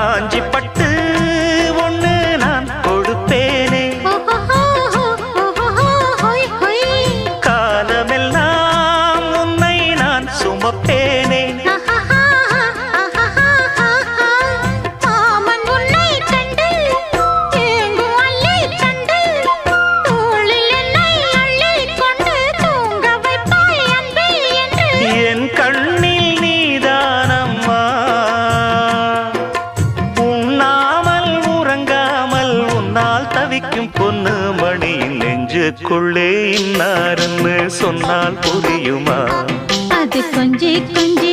காஞ்சி பட்டு ஒண்ணு நான் கொடுப்பேனே, காலமெல்லாம் உன்னை நான் சுமப்பேனே. என் கண்ணில் நீதானம்மா, உண்ணாமல் உறங்காமல் உன்னால் தவிக்கும் பொண்ணு மணியின் நெஞ்சுக்குள்ளே இன்னாருன்னு சொன்னால் புரியுமா? அது கொஞ்சி கொஞ்சி